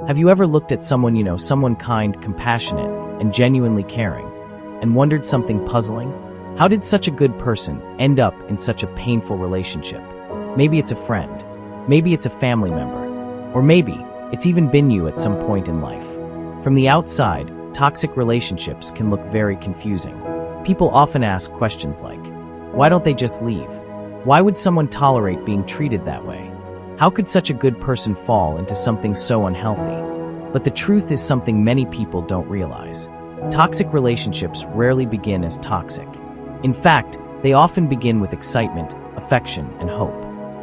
Have you ever looked at someone you know, someone kind, compassionate, and genuinely caring, and wondered something puzzling? How did such a good person end up in such a painful relationship? Maybe it's a friend, maybe it's a family member, or maybe it's even been you at some point in life. From the outside, toxic relationships can look very confusing. People often ask questions like, why don't they just leave? Why would someone tolerate being treated that way? How could such a good person fall into something so unhealthy? But the truth is something many people don't realize. Toxic relationships rarely begin as toxic. In fact, they often begin with excitement, affection, and hope.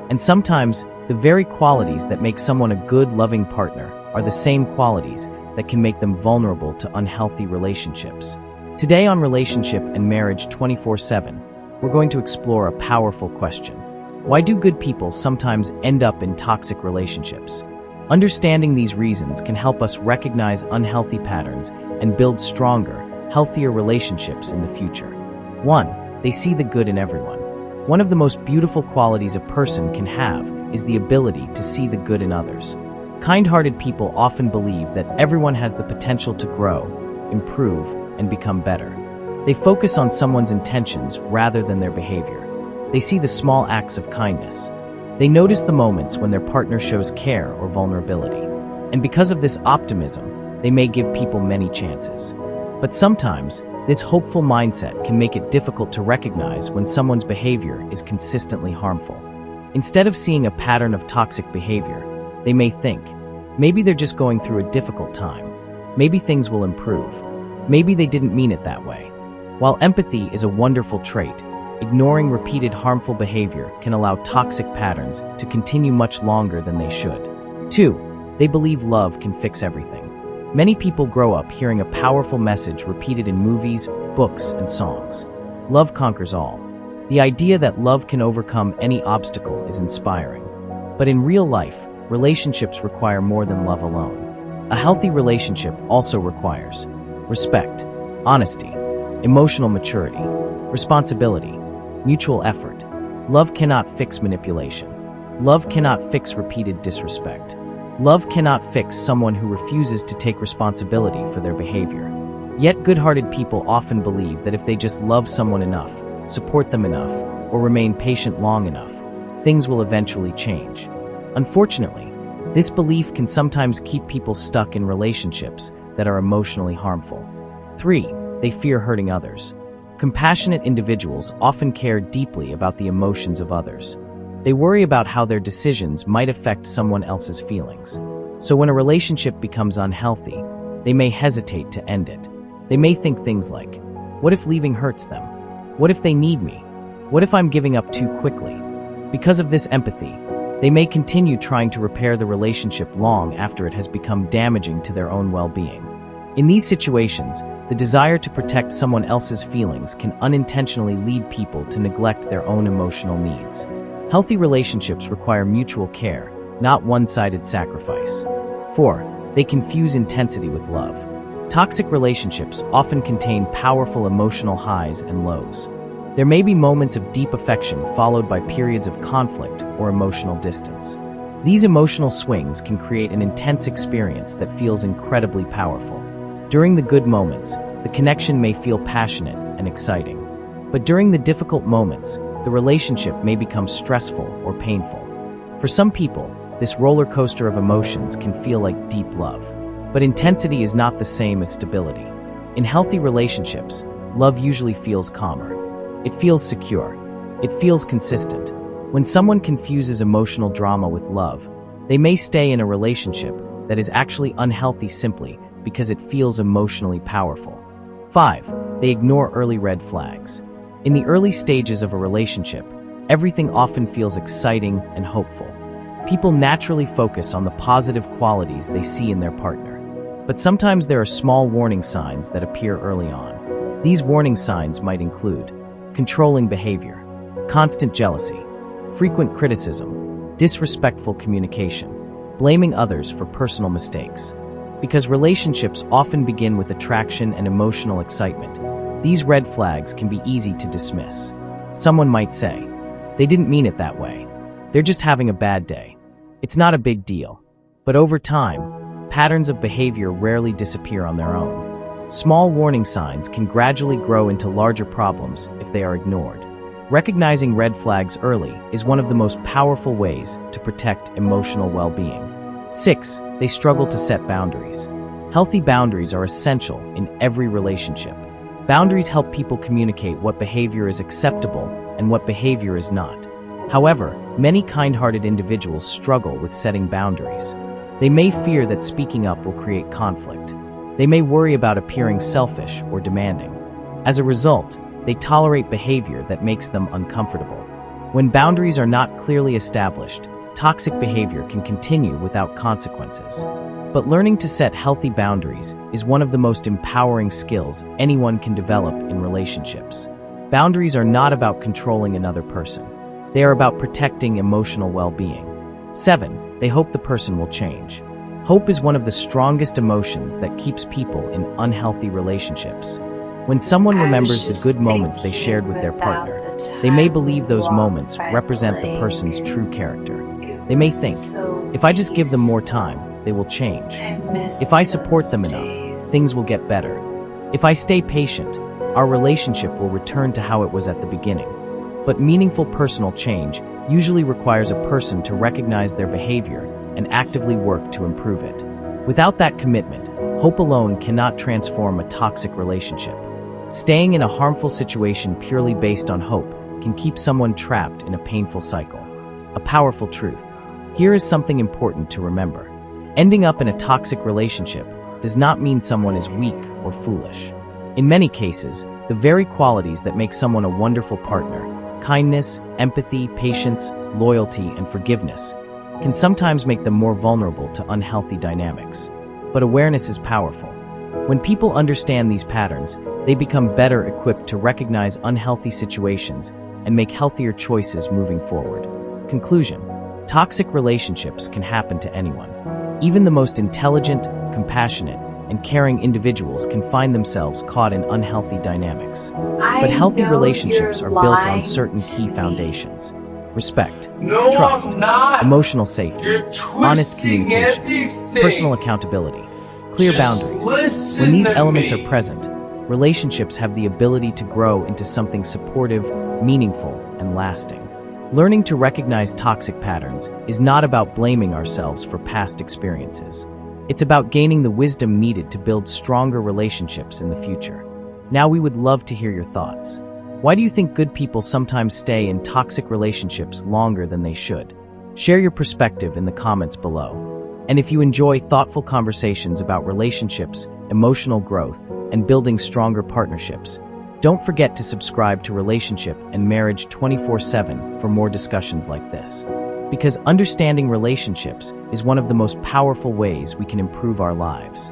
And sometimes, the very qualities that make someone a good, loving partner are the same qualities that can make them vulnerable to unhealthy relationships. Today on Relationship and Marriage 24/7, we're going to explore a powerful question. Why do good people sometimes end up in toxic relationships? Understanding these reasons can help us recognize unhealthy patterns and build stronger, healthier relationships in the future. 1. They see the good in everyone. One of the most beautiful qualities a person can have is the ability to see the good in others. Kind-hearted people often believe that everyone has the potential to grow, improve, and become better. They focus on someone's intentions rather than their behavior. They see the small acts of kindness. They notice the moments when their partner shows care or vulnerability. And because of this optimism, they may give people many chances. But sometimes, this hopeful mindset can make it difficult to recognize when someone's behavior is consistently harmful. Instead of seeing a pattern of toxic behavior, they may think, maybe they're just going through a difficult time. Maybe things will improve. Maybe they didn't mean it that way. While empathy is a wonderful trait, ignoring repeated harmful behavior can allow toxic patterns to continue much longer than they should. 2. They believe love can fix everything. Many people grow up hearing a powerful message repeated in movies, books, and songs. Love conquers all. The idea that love can overcome any obstacle is inspiring. But in real life, relationships require more than love alone. A healthy relationship also requires respect, honesty, emotional maturity, responsibility, mutual effort. Love cannot fix manipulation. Love cannot fix repeated disrespect. Love cannot fix someone who refuses to take responsibility for their behavior. Yet good-hearted people often believe that if they just love someone enough, support them enough, or remain patient long enough, things will eventually change. Unfortunately, this belief can sometimes keep people stuck in relationships that are emotionally harmful. 3. They fear hurting others. Compassionate individuals often care deeply about the emotions of others. They worry about how their decisions might affect someone else's feelings. So when a relationship becomes unhealthy, they may hesitate to end it. They may think things like, what if leaving hurts them? What if they need me? What if I'm giving up too quickly? Because of this empathy, they may continue trying to repair the relationship long after it has become damaging to their own well-being. In these situations, the desire to protect someone else's feelings can unintentionally lead people to neglect their own emotional needs. Healthy relationships require mutual care, not one-sided sacrifice. 4. They confuse intensity with love. Toxic relationships often contain powerful emotional highs and lows. There may be moments of deep affection followed by periods of conflict or emotional distance. These emotional swings can create an intense experience that feels incredibly powerful. During the good moments, the connection may feel passionate and exciting. But during the difficult moments, the relationship may become stressful or painful. For some people, this roller coaster of emotions can feel like deep love. But intensity is not the same as stability. In healthy relationships, love usually feels calmer. It feels secure. It feels consistent. When someone confuses emotional drama with love, they may stay in a relationship that is actually unhealthy simply because it feels emotionally powerful. 5. They ignore early red flags. In the early stages of a relationship, everything often feels exciting and hopeful. People naturally focus on the positive qualities they see in their partner. But sometimes there are small warning signs that appear early on. These warning signs might include controlling behavior, constant jealousy, frequent criticism, disrespectful communication, blaming others for personal mistakes. Because relationships often begin with attraction and emotional excitement, these red flags can be easy to dismiss. Someone might say, they didn't mean it that way. They're just having a bad day. It's not a big deal. But over time, patterns of behavior rarely disappear on their own. Small warning signs can gradually grow into larger problems if they are ignored. Recognizing red flags early is one of the most powerful ways to protect emotional well-being. 6. They struggle to set boundaries. Healthy boundaries are essential in every relationship. Boundaries help people communicate what behavior is acceptable and what behavior is not. However, many kind-hearted individuals struggle with setting boundaries. They may fear that speaking up will create conflict. They may worry about appearing selfish or demanding. As a result, they tolerate behavior that makes them uncomfortable. When boundaries are not clearly established, toxic behavior can continue without consequences. But learning to set healthy boundaries is one of the most empowering skills anyone can develop in relationships. Boundaries are not about controlling another person. They are about protecting emotional well-being. 7. They hope the person will change. Hope is one of the strongest emotions that keeps people in unhealthy relationships. When someone remembers the good moments they shared with their partner, they may believe those moments represent the person's true character. They may think, if I just give them more time, they will change. If I support them enough, things will get better. If I stay patient, our relationship will return to how it was at the beginning. But meaningful personal change usually requires a person to recognize their behavior and actively work to improve it. Without that commitment, hope alone cannot transform a toxic relationship. Staying in a harmful situation purely based on hope can keep someone trapped in a painful cycle. A powerful truth. Here is something important to remember. Ending up in a toxic relationship does not mean someone is weak or foolish. In many cases, the very qualities that make someone a wonderful partner, kindness, empathy, patience, loyalty, and forgiveness, can sometimes make them more vulnerable to unhealthy dynamics. But awareness is powerful. When people understand these patterns, they become better equipped to recognize unhealthy situations and make healthier choices moving forward. Conclusion: toxic relationships can happen to anyone. Even the most intelligent, compassionate, and caring individuals can find themselves caught in unhealthy dynamics. But healthy relationships are built on certain key foundations: respect, trust, emotional safety, honest communication, personal accountability, clear boundaries. When these elements are present, relationships have the ability to grow into something supportive, meaningful, and lasting. Learning to recognize toxic patterns is not about blaming ourselves for past experiences. It's about gaining the wisdom needed to build stronger relationships in the future. Now we would love to hear your thoughts. Why do you think good people sometimes stay in toxic relationships longer than they should? Share your perspective in the comments below. And if you enjoy thoughtful conversations about relationships, emotional growth, and building stronger partnerships, don't forget to subscribe to Relationship and Marriage 24/7 for more discussions like this. Because understanding relationships is one of the most powerful ways we can improve our lives.